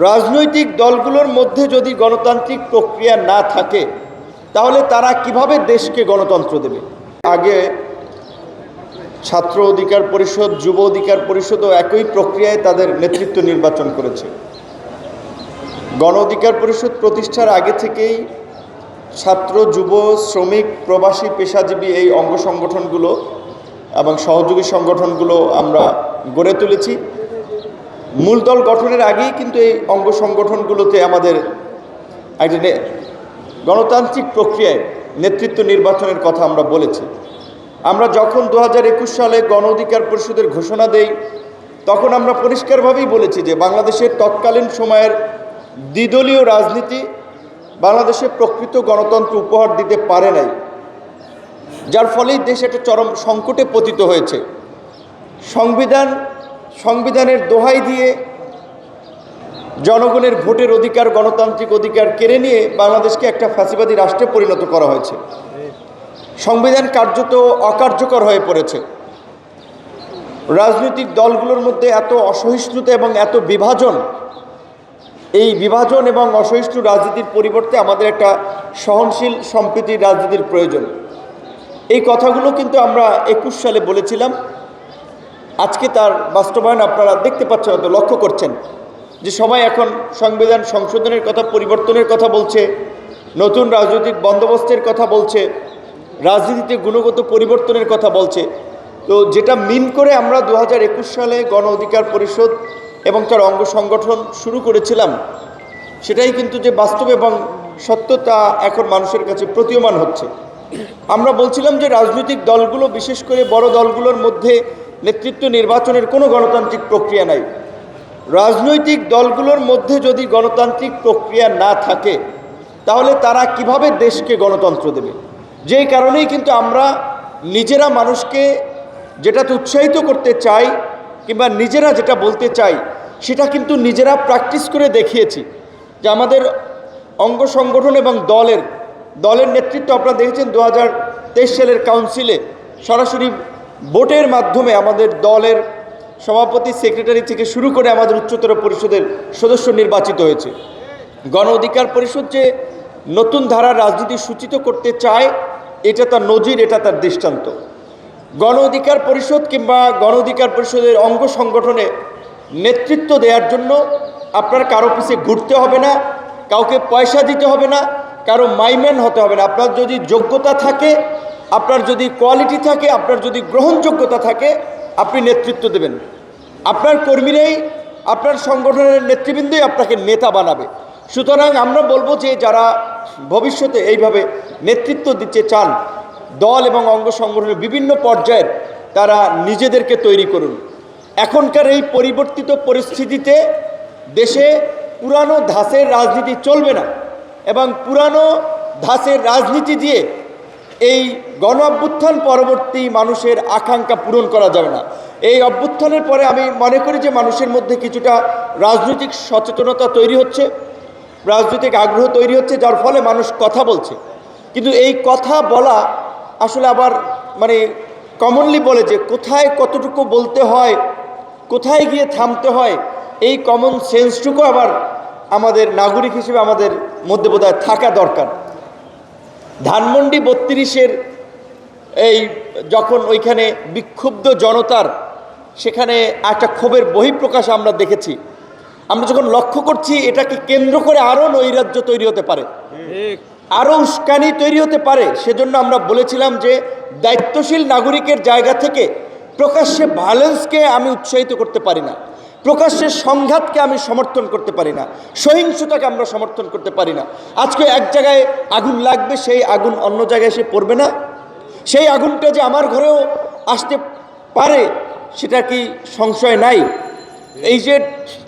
রাজনৈতিক দলগুলোর মধ্যে যদি গণতান্ত্রিক প্রক্রিয়া না থাকে তাহলে তারা কিভাবে দেশকে গণতন্ত্র দেবে? আগে ছাত্র অধিকার পরিষদ, যুব অধিকার পরিষদও একই প্রক্রিয়ায় তাদের নেতৃত্ব নির্বাচন করেছে। গণ অধিকার পরিষদ প্রতিষ্ঠার আগে থেকেই ছাত্র, যুব, শ্রমিক, প্রবাসী, পেশাজীবী এই অঙ্গ সংগঠনগুলো এবং সহযোগী সংগঠনগুলো আমরা গড়ে তুলেছি। মূল দল গঠনের আগেই কিন্তু এই অঙ্গ সংগঠনগুলোতে আমাদের একটা গণতান্ত্রিক প্রক্রিয়ায় নেতৃত্ব নির্বাচনের কথা আমরা বলেছি। আমরা যখন 2021 সালে গণ অধিকার পরিষদের ঘোষণা দেই তখন আমরা পরিষ্কারভাবেই বলেছি যে বাংলাদেশের তৎকালীন সময়ের দ্বিদলীয় রাজনীতি বাংলাদেশে প্রকৃত গণতন্ত্র উপহার দিতে পারে নাই, যার ফলেই দেশ একটা চরম সংকটে পতিত হয়েছে। সংবিধানের দোহাই দিয়ে জনগণের ভোটের অধিকার, গণতান্ত্রিক অধিকার কেড়ে নিয়ে বাংলাদেশকে একটা ফ্যাসিবাদী রাষ্ট্রে পরিণত করা হয়েছে। সংবিধান কার্যত অকার্যকর হয়ে পড়েছে। রাজনৈতিক দলগুলোর মধ্যে এত অসহিষ্ণুতা এবং এত বিভাজন, এই বিভাজন এবং অসহিষ্ণু রাজনীতির পরিবর্তে আমাদের একটা সহনশীল সম্প্রীতির রাজনীতির প্রয়োজন। এই কথাগুলো কিন্তু আমরা 21 সালে বলেছিলাম। আজকে তার বাস্তবায়ন আপনারা দেখতে পাচ্ছেন, হয়তো লক্ষ্য করছেন যে সবাই এখন সংবিধান সংশোধনের কথা, পরিবর্তনের কথা বলছে, নতুন রাজনৈতিক বন্দোবস্তের কথা বলছে, রাজনীতিতে গুণগত পরিবর্তনের কথা বলছে। তো যেটা মিন করে আমরা 2021 সালে গণ অধিকার পরিষদ এবং তার অঙ্গ সংগঠন শুরু করেছিলাম, সেটাই কিন্তু যে বাস্তব এবং সত্যতা এখন মানুষের কাছে প্রতীয়মান হচ্ছে। আমরা বলছিলাম যে রাজনৈতিক দলগুলো, বিশেষ করে বড় দলগুলোর মধ্যে নেতৃত্ব নির্বাচনের কোনো গণতান্ত্রিক প্রক্রিয়া নাই। রাজনৈতিক দলগুলোর মধ্যে যদি গণতান্ত্রিক প্রক্রিয়া না থাকে তাহলে তারা কিভাবে দেশকে গণতন্ত্র দেবে? যেই কারণেই কিন্তু আমরা নিজেরা মানুষকে যেটাতে উৎসাহিত করতে চাই কিংবা নিজেরা যেটা বলতে চাই সেটা কিন্তু নিজেরা প্র্যাকটিস করে দেখিয়েছি। যে আমাদের অঙ্গ সংগঠন এবং দলের নেতৃত্ব আপনারা দেখেছেন 2023 সালের কাউন্সিলে সরাসরি ভোটের মাধ্যমে আমাদের দলের সভাপতি, সেক্রেটারি থেকে শুরু করে আমাদের উচ্চতর পরিষদের সদস্য নির্বাচিত হয়েছে। গণ অধিকার পরিষদ যে নতুন ধারার রাজনীতি সূচিত করতে চায়, এটা তার নজির, এটা তার দৃষ্টান্ত। গণ অধিকার পরিষদ কিংবা গণ অধিকার পরিষদের অঙ্গ সংগঠনে নেতৃত্ব দেওয়ার জন্য আপনার কারো পিছে ঘুরতে হবে না, কাউকে পয়সা দিতে হবে না, কারো মাইম্যান হতে হবে না। আপনার যদি যোগ্যতা থাকে, আপনার যদি কোয়ালিটি থাকে, আপনার যদি গ্রহণযোগ্যতা থাকে, আপনি নেতৃত্ব দেবেন। আপনার কর্মীরাই, আপনার সংগঠনের নেতৃবৃন্দই আপনাকে নেতা বানাবে। সুতরাং আমরা বলবো যে যারা ভবিষ্যতে এইভাবে নেতৃত্ব দিতে চান দল এবং অঙ্গ সংগঠনের বিভিন্ন পর্যায়ের, তারা নিজেদেরকে তৈরি করুন। এখনকার এই পরিবর্তিত পরিস্থিতিতে দেশে পুরানো ধাঁচের রাজনীতি চলবে না এবং পুরানো ধাঁচের রাজনীতি দিয়ে এই গণ অভ্যুত্থান পরবর্তী মানুষের আকাঙ্ক্ষা পূরণ করা যাবে না। এই অভ্যুত্থানের পরে আমি মনে করি যে মানুষের মধ্যে কিছুটা রাজনৈতিক সচেতনতা তৈরি হচ্ছে, রাজনৈতিক আগ্রহ তৈরি হচ্ছে, যার ফলে মানুষ কথা বলছে। কিন্তু এই কথা বলা আসলে আবার কমনলি বলে যে কোথায় কতটুকু বলতে হয়, কোথায় গিয়ে থামতে হয়, এই কমন সেন্সটুকু আবার আমাদের নাগরিক হিসেবে আমাদের মধ্যে বোধহয় থাকা দরকার। ধানমন্ডি 32-এর এই যখন ওইখানে বিক্ষুব্ধ জনতার সেখানে একটা ক্ষোভের বহিঃপ্রকাশ আমরা দেখেছি, আমরা যখন লক্ষ্য করছি এটাকে কেন্দ্র করে আরও নৈরাজ্য তৈরি হতে পারে, আরও উস্কানি তৈরি হতে পারে, সেজন্য আমরা বলেছিলাম যে দায়িত্বশীল নাগরিকের জায়গা থেকে প্রকাশ্যে ভায়োলেন্সকে আমি উৎসাহিত করতে পারি না, প্রকাশ্যে সংঘাতকে আমি সমর্থন করতে পারি না, সহিংসতাকে আমরা সমর্থন করতে পারি না। আজকে এক জায়গায় আগুন লাগবে, সেই আগুন অন্য জায়গায় এসে পড়বে না, সেই আগুনটা যে আমার ঘরেও আসতে পারে সেটা কি সংশয় নাই? এই যে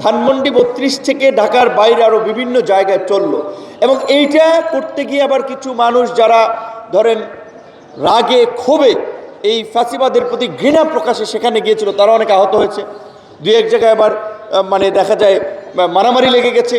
ধানমন্ডি 32 থেকে ঢাকার বাইরে আরও বিভিন্ন জায়গায় চললো, এবং এইটা করতে গিয়ে আবার কিছু মানুষ যারা ধরেন রাগে ক্ষোভে এই ফ্যাসিবাদের প্রতি ঘৃণা প্রকাশে সেখানে গিয়েছিল, তারা অনেক আহত হয়েছে। দু এক জায়গায় আবার দেখা যায় মারামারি লেগে গেছে।